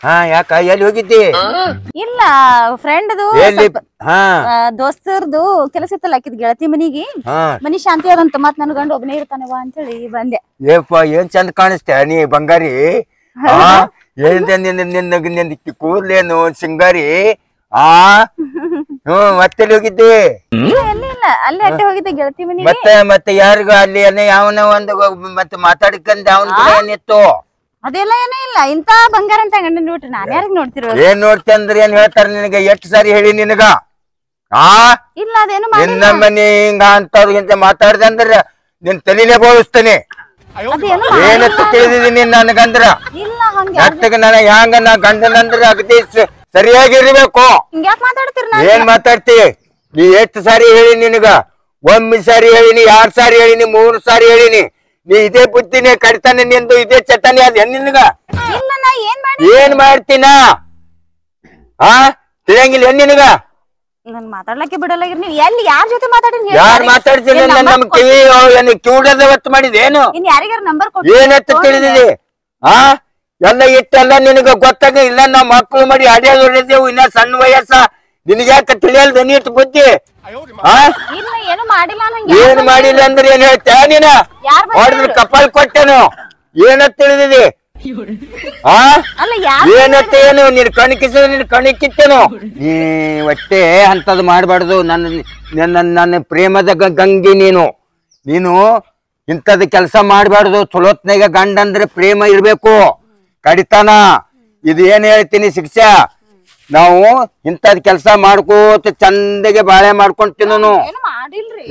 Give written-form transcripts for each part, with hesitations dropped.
ಹಾ ಯಾಕ ಎಲ್ಲಿ ಹೋಗಿದ್ದಿ? ಇಲ್ಲ ಫ್ರೆಂಡ್ದು ದೋಸ್ತರ್ದು ಕೆಲಸ ಇತ್ತಲ್ಲ ಆಕಿದ್ ಗೆಳತಿ ಮನಿಗೆ ಮನಿ ಶಾಂತಿ ಅದಂತ ಮತ್ ನನ್ ಗಂಡ ಒಬ್ಬನೇ ಇರ್ತಾನವ ಅಂತೇಳಿ ಬಂದೆ. ಏಪ್ಪ ಏನ್ ಚಂದ ಕಾಣಿಸ್ತೆ ನೀ ಬಂಗಾರಿ. ನಿನ್ನ ಕೂದ್ಲೇನು ಸಿಂಗಾರಿ. ಮತ್ತೆಲ್ಲಿ ಹೋಗಿದ್ದಿ? ಇಲ್ಲ ಅಲ್ಲೇ ಅಟ್ಟೆ ಹೋಗಿದ್ದೆ ಗೆಳತಿ ಮನಿಗೆ. ಮತ್ತೆ ಯಾರಿಗ ಅಲ್ಲಿ ಯಾವನ ಒಂದು ಮತ್ತೆ ಮಾತಾಡ್ಕಂದ ಅವನ್ ಏನಿತ್ತು? ಅದೆಲ್ಲ ಏನೂ ಇಲ್ಲ. ಇಂತ ಬಂಗಾರ ಅಂತ ಗಂಡನ್ ಬಿಟ್ರೆ ನಾನ್ ಯಾರಿಗ್ ನೋಡ್ತಿರೋ? ಏನ್ ನೋಡ್ತಿ ಅಂದ್ರೆ ಏನ್ ಹೇಳ್ತಾರ ನಿನಗ? ಎಷ್ಟು ಸಾರಿ ಹೇಳಿ ನಿನಗ? ಇಲ್ಲ ಅದೇನು ನಿನ್ನ ಮನಿ ಹಿಂಗ ಅಂತವ್ರಿಗಿಂತ ಮಾತಾಡ್ದೆ ಅಂದ್ರ ನಿನ್ ತಲಿನೇ ಬೋಳಿಸ್ತೇನೆ. ಏನಂತ ತಿಳಿದಿದ್ದೀನಿ ನನಗಂದ್ರ ನೆಟ್ಟಗ ನನಗ ಹ್ಯಾಂಗ ನಾ ಗಂಡನಂದ್ರ ಅಗದಿ ಸರಿಯಾಗಿರ್ಬೇಕು. ಏನ್ ಮಾತಾಡ್ತಿ? ನೀ ಎಷ್ಟು ಸಾರಿ ಹೇಳಿ ನಿನಗ? ಒಮ್ಮೆ ಸಾರಿ ಹೇಳಿನಿ, 2 ಸಾರಿ ಹೇಳಿನಿ, 3 ಸಾರಿ ಹೇಳಿನಿ. ನೀ ಇದೇ ಬುದ್ಧಿನೇ ಕಡಿತಾನೆ ನಿಂದು, ಇದೇ ಚಟನೆ ಅದ ನಿನಗ. ಏನ್ ಮಾಡ್ತೀನ? ತಿಳಿಯಂಗಿಲ್ಲ ನಿನಗ? ಮಾತಾಡ್ಲಕ್ಕೆ ಬಿಡಲ್ಲ. ನೀವು ಎಲ್ಲಿ ಯಾರ ಜೊತೆ ಮಾತಾಡಿ? ಯಾರು ಮಾತಾಡ್ತೀನಿ? ನಮ್ ಕಿವಿ ಕಿವಿಡದ ಒತ್ತು ಮಾಡಿದೇನು? ಏನತ್ತ ತಿಳಿದಿದೆ? ಎಲ್ಲ ಇಟ್ಟೆಲ್ಲ ನಿನಗ ಗೊತ್ತಾಗ ಇಲ್ಲ. ನಾವ್ ಮಕ್ಕಳು ಮಾಡಿ ಅಡಿಯೋದು ಹೊಡೆದೇವು. ಇನ್ನ ಸಣ್ಣ ವಯಸ್ಸ ನಿನಗ್ಯಾಕ ತಿಳಿಯಲ್ದ ನೀಟ್ ಬುದ್ಧಿ? ಏನ್ ಮಾಡಿಲ್ಲ ಅಂದ್ರೆ ಏನ್ ಹೇಳ್ತ ನೀನ? ಹೊಡೆದ್ರ ಕಪಾಲ್ ಕೊಟ್ಟೆನು. ಏನತ್ ತಿಳಿದಿದೆ? ಏನತ್ತ ಏನು? ನೀನ್ ಕಣಕಿಸಿದ ನೀನ್ ಕಣಕಿತ್ತೇನು? ನೀ ಒಟ್ಟೆ ಅಂತದ್ ಮಾಡ್ಬಾರ್ದು. ನನ್ನ ಪ್ರೇಮದ ಗಂಗಿ ನೀನು ಇಂಥದ್ ಕೆಲ್ಸ ಮಾಡ್ಬಾರ್ದು. ಚಲೋತ್ನಾಗ ಗಂಡ ಅಂದ್ರೆ ಪ್ರೇಮ ಇರ್ಬೇಕು, ಕಡಿತಾನ. ಇದು ಏನ್ ಹೇಳ್ತೀನಿ ಶಿಕ್ಷಾ? ನಾವು ಇಂಥದ್ ಕೆಲ್ಸ ಮಾಡ್ಕೋತ ಚಂದಗೆ ಬಾಳೆ ಮಾಡ್ಕೊಂಡ್ ತಿನ್ನೋನು.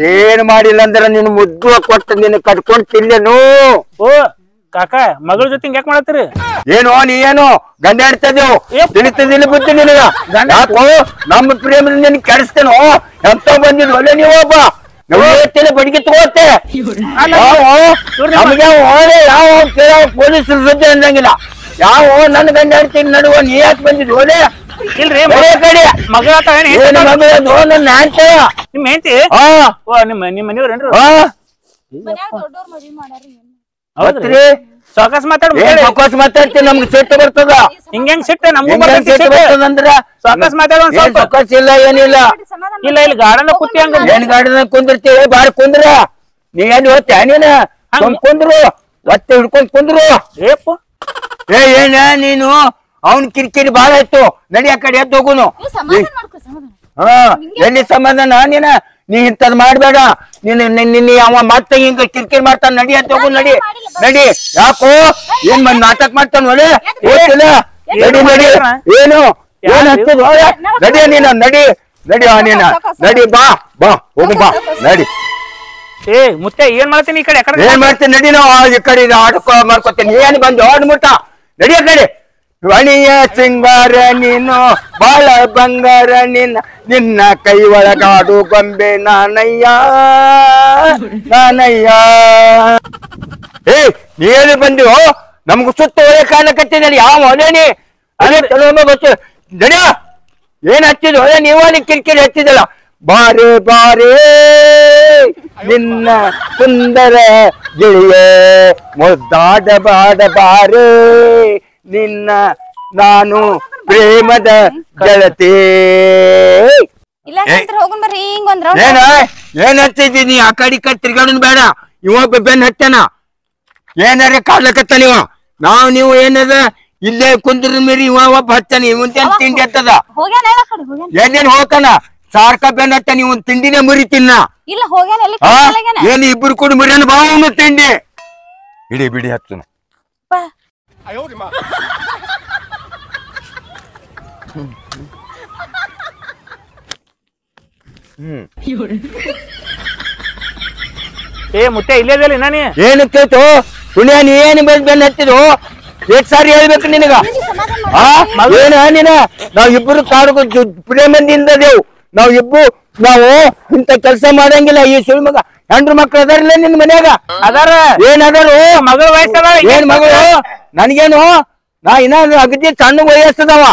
ಏನ್ ಮಾಡಿಲ್ಲ ಅಂದ್ರ ನಿನ್ ಮುದ್ದು ಕೊಟ್ಟು ನಿನ್ ಕಟ್ಕೊಂಡ್ ತಿನ್ಲೇನು? ಕಾಕ ಮಗಳ ಜೊತೆ ಯಾಕೆ ಮಾಡತ್ತೀರಿ? ಏನು ನೀ ಏನು ಗಂಡ ಹೇಳ್ತದೇವು? ತಿಳಿತದಿಲ್ಲ ಬುದ್ಧಿ ನಿನಗ? ಯಾಕೋ ನಮ್ಮ ಪ್ರೇಮ ನಿನ್ ಕೆಡಿಸ್ತೇನೋ? ಎಂತ ಬಂದಿದ್ ಒಳ್ಳೆ ನೀವೊಬ್ಬ ಬಡಿಗೆ ತಗೋತೆ. ನಮ್ಗೆ ಯಾವ ಪೊಲೀಸರ ಜೊತೆ ಅಂದಂಗಿಲ್ಲ. ಯಾವ ನನ್ನ ಗಂಡ ಹೇಳ್ತೀನಿ ನಡುವ ನೀ ಯಾಕೆ ಬಂದಿದ್ ಒಳ್ಳೆ? ಇಲ್ರಿ ಮಗಳ ನನ್ನ ಹೇಳ್ತೇವ ನಿಮ್ ಹೆಂಡತಿ ನಿಮ್ಮ ಮನೆಯವ್ರೇನ್ರಿ? ಹೌದ್ರಿ. ಸಾವಕಾಶ ಮಾತಾಡ್ತೀನಿ. ನಮ್ಗೆ ಸಿಟ್ಟು ಬರ್ತದ. ಹಿಂಗ್ ಸಿಟ್ಟು ನಮ್ಗೂ ಬರ್ತದಂದ್ರ ಸಾವಕಾಶ ಮಾತಾಡೋ ಇಲ್ಲ ಏನಿಲ್ಲ. ಇಲ್ಲ ಇಲ್ಲಿ ಗಾರ್ಡನ್ ಕೂತಿ ಹಂಗ ಏನ್ ಗಾರ್ಡನ್ ಕುಂದಿರ್ತೀವಿ? ಬಾಳ್ ಕುಂದ್ರ. ನೀ ಏನ್ ಹೋಗ್ತ ನೀನ? ಕುಂದ್ರು ಒತ್ತೆ ಹಿಡ್ಕೊಂಡ್ ಕುಂದ್ರು. ಏನ ನೀನು? ಅವನ್ ಕಿರಿಕಿರಿ ಬಾಳ ಆಯ್ತು. ನಡಿ ಆ ಕಡೆ ಎದ್ದು ಹೋಗುನು. ಎಲ್ಲಿ ಸಮಾಧಾನ? ನೀ ಇಂಥದ್ ಮಾಡ್ಬೇಡ. ನಿನ್ನ ಅವ ಮತ್ತೆ ಹಿಂಗ ಕಿರಿಕಿರಿ ಮಾಡ್ತಾನ. ನಡಿ ಅಂತ ಹೋಗು. ನಡಿ ನಡಿ. ಯಾಕೋ ಏನ್ ನಾಟಕ ಮಾಡ್ತಾನ ಒಳ್ಳೆ? ಗೊತ್ತಿಲ್ಲ. ನಡಿ ನಡಿ. ಏನು ಏನ್ ಹಚ್ಚದ? ನಡಿ ನೀನ ನಡಿ ನಡಿ. ನೀನ ನಡಿ. ಬಾ ಬಾ ಹೋಗು ಬಾ ನಡಿ. ಮುತ್ತೆ ಏನ್ ಮಾಡ್ತೀನಿ? ಈ ಕಡೆ ಏನ್ ಮಾಡ್ತೀನಿ? ನಡಿ. ನಾವು ಈ ಕಡೆ ಆಡ್ಕೊ ಮಾಡ್ಕೊತೀನಿ. ಏನ್ ಬಂದು ಆಡ್ಮುಟ್ಟ ನಡಿ ಆ ಕಡೆ. ವಣಿಯ ಸಿಂಗಾರ ನೀನು, ಬಾಳ ಬಂಗಾರ ನಿನ್ನ ಕೈ ಒಳಗಾಡು ಗೊಂಬೆ ನಾನಯ್ಯ ನಾನಯ್ಯ. ನೀನು ಬಂದಿವೋ? ನಮ್ಗೂ ಸುತ್ತ ಒಳ್ಳೆ ಕಾಣಕತ್ತಿನಲ್ಲಿ. ಯಾವ ಹೊಲೇನಿ ಅದೇ ಕೆಲವೊಮ್ಮೆ ಗೊತ್ತು. ನಡಿಯ ಏನ್ ಹಚ್ಚಿದ ಹೊಳೆ? ನೀವು ಅಲ್ಲಿ ಕಿರಿಕಿರಿ ಹಚ್ಚಿದಲ್ಲ. ಬಾರೆ ಬಾರೇ ನಿನ್ನ ಸುಂದರ ಗಿಳಿಯೇ, ಮುದ್ದಾಡ ಬಾಡ ಬಾರೇ ನಿನ್ನ ನಾನು ಪ್ರೇಮದ ಗೆಳತಿ. ಏನ್ ಹಚ್ಚಿದ್ದೀನಿ? ಆ ಕಡೆ ತಿರ್ಗಾಡನ್ ಬೇಡ. ಇವೊಬ್ಬ ಬೆನ್ ಹತ್ತನ ಏನಾರ ಕಾಡ್ಲಕತ್ತ ನೀವ. ನೀವು ಏನದ ಇಲ್ಲೇ ಕುಂದ್ರ ಮೀರಿ ಇವ ಒಬ್ಬ ಹತ್ತಾನ. ಇವನ್ ತಿಂಡಿ ಹತ್ತದ. ಏನೇನ್ ಹೋಗ್ತಾನ? ಸಾರ್ಕ ಬೆನ್ ಹತ್ತ. ನೀವು ತಿಂಡಿನೇ ಮುರಿತೀನ. ಏನ್ ಇಬ್ರು ಕೂಡ ಮುರಿಯನ್ ಬಾವನು ತಿಂಡಿ ಇಡಿ ಬಿಡಿ ಹತ್ತನ. ಮುತ್ತೆ ಇಲ್ಲೇ ನಾನೇ ಏನು ಕೇಳ್ತು? ಪುಣ್ಯ ನೀ ಏನು ಬೆನ್ ಹತ್ತಿದು? ಎಷ್ಟು ಸಾರಿ ಹೇಳ್ಬೇಕು ನಿನಗ? ಏನ ನೀನ? ನಾವ್ ಇಬ್ಬರು ಕಾಡು ಪ್ರೇಮದಿಂದದೇವು. ನಾವು ಇಂತ ಕೆಲ್ಸ ಮಾಡಂಗಿಲ್ಲ. ಈ ಸುಳ್ಳು ಮಗ ಹೆಂಡ್ರು ಮಕ್ಳು ಅದಾರಿಲ್ಲ ನಿನ್ ಮನ್ಯಾಗ? ಅದಾರ. ಏನ್ ಅದಾರು? ಮಗಳ ವಯಸ್ಸದ. ಏನ್ ಮಗಳು? ನನ್ಗೇನು? ನಾ ಇನ್ನ ಅಗದಿ ಸಣ್ಣ ವಯಸ್ಸದವ.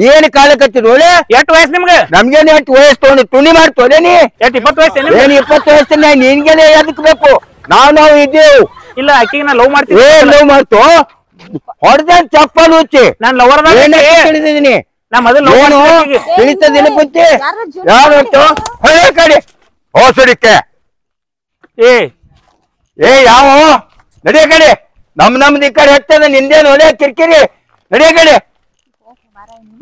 ಏನ್ ಕಾಲಕತ್ತಿದ್ ಒಳ್ಳೆ? ಎಷ್ಟು ವಯಸ್ಸು ನಿಮ್ಗೆ? ನಮ್ಗೇನು ಎಷ್ಟು ವಯಸ್ಸು ತಗೊಂಡು ತುಣಿ ಮಾಡ್ತೋಲೆ ನೀ? 20 ವಯಸ್ಸು? ಏನ್ 20 ವಯಸ್ಸಿನ ನಿನ್ಗೇನೆ ಎದಕ್ ಬೇಕು? ನಾವು ಇದ್ದೇವು. ಇಲ್ಲ ಆಕಿಗೆ ನಾ ಲವ್ ಮಾಡ್ತೀವಿ. ಲವ್ ಮಾಡ್ತು? ಹೊಡೆದ ಚಪ್ಪಲ್ ಹುಚ್ಚಿ ನಾನ್ ಲವರ್ ತಿಳಿದಿದ್ದೀನಿ. ನಾ ಮೊದಲು ಏನು ತಿಳಿತದಿಲ್ಲ ಬುತ್ತಿ ಯಾರು ಹೊಳೆ ಕಡೆ ಹೋಸಡಿಕೆ ಏ ಯಾವ ನಡಿಯ ಕಡೆ ನಮ್ದು ಈ ಕಡೆ ಹತ್ತದ ನಿಂದೇನು ಒಳ್ಳೆ ಕಿರಿಕಿರಿ ನಡಿಯ ಕಡೆ.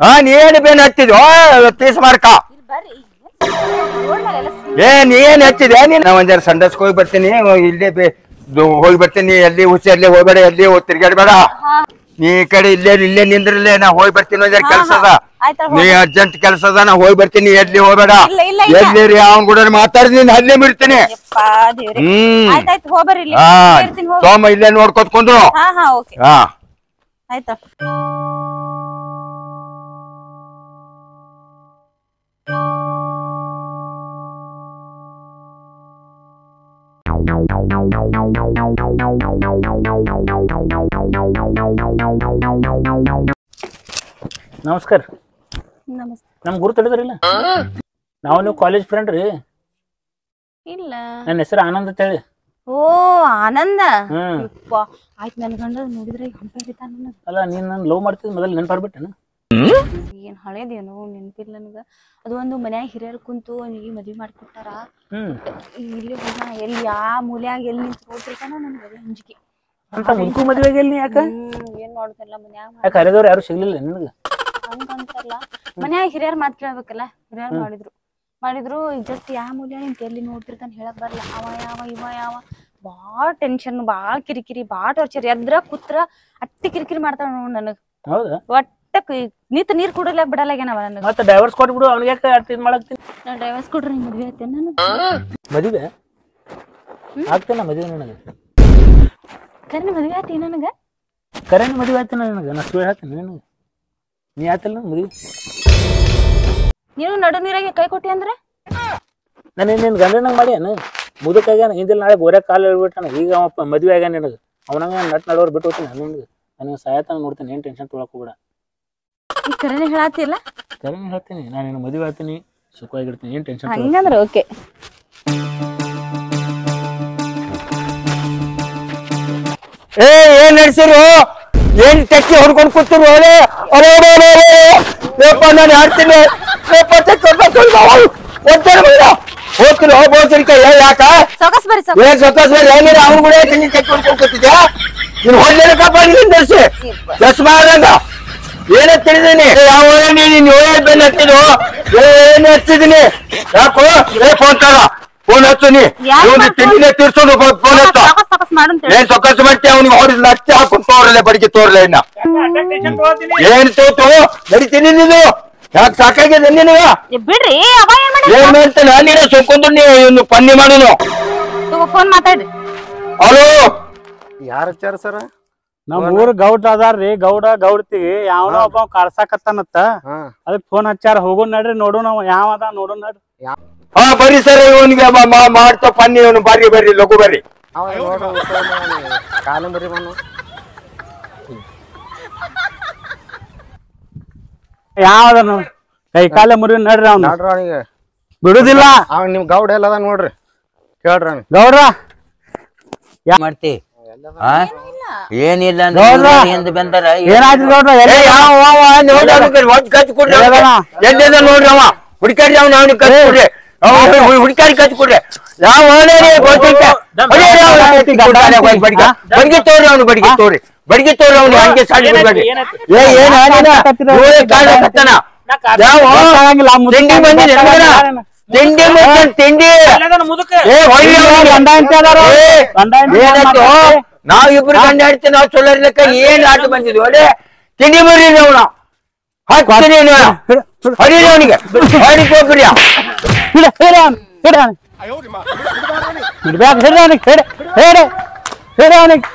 ಹಾ ನೀನ್ ಬೇನ್ ಹತ್ತಿದ್ವಿ ತೀಸ್ ಮಾರ್ಕ ನೀನ್ ಹಚ್ಚಿದೆ ನಾ ಒಂದ್ ಸಂಡಸ್ಗೆ ಹೋಗಿ ಬರ್ತೀನಿ ಇಲ್ಲೇ ಹೋಗಿ ಬರ್ತೀನಿ ಎಲ್ಲಿ ಹುಸಿ ಅಲ್ಲೇ ಹೋಗ್ಬೇಡ ಎಲ್ಲಿ ತಿರ್ಗಾಡ್ಬೇಡ ನೀ ಈ ಕಡೆ ಇಲ್ಲೇ ನಿಂದ್ರಲ್ಲೇ ನಾ ಹೋಗಿ ಬರ್ತೀನಿ ಒಂದ್ ಕೆಲ್ಸದ ನೀ ಅರ್ಜೆಂಟ್ ಕೆಲ್ಸದ ನಾ ಹೋಗಿ ಬರ್ತೀನಿ ಎಲ್ಲಿ ಹೋಗ್ಬೇಡ ಎಲ್ಲಿ ಅವನ್ ಕೂಡ ಮಾತಾಡ್ತೀನಿ ಅಲ್ಲೇ ಬಿಡ್ತೀನಿ. ಸೋಮ ಇಲ್ಲೇ ನೋಡ್ಕೊತ್ಕೊಂಡು ಹಾ ಆಯ್ತಾ. ನಮಸ್ಕಾರ. ನಮಸ್ತೆ. ನಮ್ ಗುರು ತಡಿದ್ರಿಲ್ಲ ನಾವು ನೀವು ಕಾಲೇಜ್ ಫ್ರೆಂಡ್ ರೀ. ಇಲ್ಲ ನನ್ನ ಹೆಸರು ಆನಂದ್ ಅಂತ ಹೇಳಿ. ಓ ಆನಂದ. ಆಯ್ತು ನನ್ ಗಂಡ ನೋಡಿದ್ರೆ ಅಲ್ಲ ನೀನ್ ನನ್ ಲವ್ ಮಾಡ್ತಿದ್ ಮೊದಲು ನೆನ್ಪಾರ್ಬಿಟ್ಟೇನ? ಏನ್ ಹಳೇದೇನೋ ನೆನ್ಪಿಲ್ಲ ನನ್ಗ. ಅದು ಒಂದು ಮನ್ಯಾಗ ಹಿರಿಯರ್ ಕುಂತು ಅವನಿಗೆ ಮದ್ವಿ ಮಾಡ್ಕೊಟ್ಟಾರ. ಇಲ್ಲಿ ಎಲ್ಲಿ ಯಾ ಮೂಲ್ಯಾಗ ಎಲ್ಲಿ ನಿಂತು ನೋಡ್ತಿರ್ತಾನ ನನ್ಗೆ ಅಂಜಿಕೆ ಅಂತ ಮುದುಕು ಮದ್ವೆಗೆ ಎಲ್ಲಿ ಯಾಕ ಏನ್ ಮಾಡುದಲ್ಲ ಮನ್ಯಾಗ ಯಾಕೆ ಹರಿದವ್ರು ಯಾರು ಸಿಗ್ಲಿಲ್ಲ ನಿನಗ? ಹಂಗಂತಲ್ಲ ಮನ್ಯಾಗ ಹಿರಿಯರ್ ಮಾತ್ ಕೇಳ್ಬೇಕಲ್ಲ. ಹಿರಿಯರ್ ಮಾಡಿದ್ರು ಜಸ್ಟ್ ಯಾ ಮೂಲ್ಯ ನಿಂತ ಎಲ್ಲಿ ನೋಡ್ತಿರ್ತಾನ ಹೇಳಕ್ ಬರ್ಲ. ಅವ ಯಾವ ಇವ ಯಾವ ಬಾಳ ಟೆನ್ಷನ್ ಬಾಳ ಕಿರಿಕಿರಿ ಬಾಳ ಟಾರ್ಚರ್ ಎದ್ರ ಕೂತ್ರ ಅಟ್ಟಿ ಕಿರಿಕಿರಿ ಮಾಡ್ತಾನ ನೋಡ್ ನನಗ್. ಹೌದಾ? ಒಟ್ಟ ನಿಂತ ನೀರ್ ಕುಡಲಕ್ ಬಿಡಲಾಗೇನವ ನನಗ. ಮತ್ತೆ ಡೈವರ್ಸ್ ಕೊಟ್ಬಿಡು ಅವ್ನಿಗೆ ಯಾಕೆ ಇದ್ ಮಾಡಕ್ತೀನಿ? ನಾ ಡೈವರ್ಸ್ ಕೊಡ್ರಿ ನಿಮ್ ಮದ್ವೆ ಆಯ್ತೇನ ನನಗ? ಮದುವೆ ಆಗ್ತೇನ ಮದುವೆ ನನಗೆ? ಕರೆ ಮದ್ವೆ ಆಯ್ತಿ ನನಗ? ಕರೆ ಮದುವೆ ಆಯ್ತು ನನಗೆ. ನಾ ಸುಳ್ಳು ಹೇಳ್ತೀನಿ ನನಗೆ. ನೀ ಆಯ್ತಲ್ಲ ಮದುವೆ? ನೀನು ನಡು ನೀರಾಗೆ ಕೈ ಕೊಟ್ಟಿ ಅಂದ್ರೆ ನಾನು ನಿನ್ ಗಂಡನಂಗ್ ಮಾಡ್ಯಾನ ಮುದುಕಾಗ್ಯಾನ. ಹಿಂದಿಲ್ ನಾಳೆ ಗೋರೆ ಕಾಲು ಹೇಳ್ಬಿಟ್ಟಾನ. ಈಗ ಅವ ಮದುವೆ ಆಗ್ಯಾನ ನಿನಗೆ. ಅವನಂಗ ನಟ್ ನಡೋರ್ ಬಿಟ್ಟು ಹೋಗ್ತೀನಿ ನನಗೆ. ನಾನು ಸಾಯತನ ನೋಡ್ತೀನಿ. ಏನ್ ಟೆನ್ಷನ್ ತೊಗೊಳಕ್ ಹೋಗ್ಬೇಡ. ಈ ಕರೆನೇ ಹೇಳತ್ತಿಲ್ಲ? ಕರೆನೇ ಹೇಳ್ತೀನಿ. ನಾನು ನಿನ್ನ ಮದುವೆ ಆಗ್ತೀನಿ ಸುಖವಾಗಿರ್ತೀನಿ. ಏನ್ ಟೆನ್ಷನ್ ಹಂಗಂದ್ರೆ ಓಕೆ. ಏನ್ ನಡ್ಸಿರು ಏನ್ ಟೆಕ್ಕಿ ಹೊಡ್ಕೊಂಡ್ ಕೂತಿರು ನಾನು ಹಾಡ್ತೀನಿ ಹೋಗ್ತೀನಿ ಹೋಗ್ಬೋಸರಿಕೆ ಯಾಕ ಸೊಗಸ್ ಬರ್ರಿ ಏನ್ ಸೊಕ್ಕಸ್ ಬೇರೆ ಏನಿಲ್ಲ ಅವ್ನು ಕೂಡ ತೆಂಗಿನ ಟೆಕ್ಕಿ ಹೊಡ್ಕೊಂಡ್ ಕೂತಿದ್ಯಾ ನೀನ್ ಹೊಡ್ಲೇನಕ್ಕಪ್ಪ ನೀನ್ ನಡ್ಸಿ ಚಸ್ಮಾ ಆದಂಗ ಏನ ತಿಳಿದೀನಿ ಯಾವ ನೀನ್ ಬೆನ್ನ ಹತ್ತಿದ್ರು ಏನ್ ಹಚ್ಚಿದೀನಿ ಯಾಕೋ ಫೋನ್ ತರ ಫೋನ್ ಹಚ್ಚು ನೀ ತಿಂಡಿನೇ ತೀರ್ಸೋದು ಫೋನ್ ಹಚ್ಚ ಏನ್ ಸೊಕ್ಕಸ್ ಮಾಡ್ತಿ ಅವ್ನಿಗೆ ಹೊಡಿದ್ ಹಚ್ಚಿ ಹಾಕೊಂಡು ತೋರಲೆ ಬಡಿಗೆ ತೋರ್ಲೆ ಇನ್ನ ಏನ್ ತೋತು ನಡಿತೀನಿ ನೀನು ಯಾಕೆ ಸಾಕಾಗಿದೆ ನೀನು ಬಿಡ್ರಿ. ಏನ್ ಹೇಳ್ತಾನೆ ನೀನ ಸೊಕ್ಕೊಂಡ್ರು ನೀವು ಪನ್ನಿ ಮಾಡಿನು ಫೋನ್ ಮಾತಾಡ್ರಿ. ಹಲೋ ಯಾರ ಹಚ್ಚಾರ ಸರ? ನಮ್ ಊರ್ ಗೌಡ್ರ ಅದಾರ್ರಿ. ಗೌಡ್ತಿವಿ ಯಾವನೋ ಒಬ್ಬ ಕಳ್ಸಾಕತ್ತಾನತ್ತ ಅದಕ್ ಫೋನ್ ಹಚ್ಚಾರ. ಹೋಗೋಣ ನಡ್ರಿ ನೋಡೋಣ ಯಾವ ಅದ ನೋಡೋಣ ನಡ್ರಿ. ಹಾ ಬರ್ರಿ ಸರ್ ಇವನಿಗೆ ಮಾಡ್ತಾ ಪನ್ನಿ ಇವನು ಬರ್ರಿ ಲಘು ಬರ್ರಿ. ಕಾಲಂಬರಿ ಬನ್ನು ಯಾವದ ಕೈ ಕಾಲ ಮುರಿ ನಡ್ರಿ. ಅವ್ನ ನೋಡ್ರಿ ಅವನಿಗೆ ಬಿಡುದಿಲ್ಲ. ಅವ ನಿಮ್ ಗೌಡ ಎಲ್ಲದ ನೋಡ್ರಿ ಕೇಳ್ರಿ ಗೌಡ್ರ ಮಾಡ್ತಿ ಏನಿಲ್ಲ ಎಂದು ಬಂದಾರ ಏನಾಯ್ತು ಗೌಡ್ರ? ಎಲ್ಲಿಂದ ನೋಡ್ರಿ ಅವ ಹುಡುಕಾಡ್ರಿ ಅವ್ನ ಅವ್ನಿಗೆ ಕಚ್ಚಿ ಕೊಡ್ರಿ ಹುಡುಕಾಡಿ ಕಚ್ಚಿ ಕೊಡ್ರಿ ಯಾವ ಬಡಿಗೆ ತೋರಿ ಅವ್ನು ಬಡಿಗೆ ತೋರಿ ಅವ್ನು ಹಂಗೆ ಸಾಡಿ ಬಿಡ್ಬೇಡಿ. ತಿಂಡಿ ಬಂದಿದೆ ತಿಂಡಿ ತಿಂಡಿ ನಾವ್ ಇಬ್ರು ಗಂಡ ಹಿಡ್ತೀವಿ ನಾವು ಚಲೋ ಇರ್ಲಕ್ಕ ಏನ್ ಆಟ ಬಂದಿದ್ವಿ ಒಳ್ಳೆ ತಿಂಡಿ ಬರ್ರಿ ಅವನ ಹಾಕ್ತೀನಿ ಹರೀರಿ ಅವನಿಗೆ ಹೊಡಿಕ್ ಹೋಗ್ಬಿಡಿ ಹಿಡ್ಬೇಕು. ಹಿಡ್ರಿ ಅವನಿಗೆ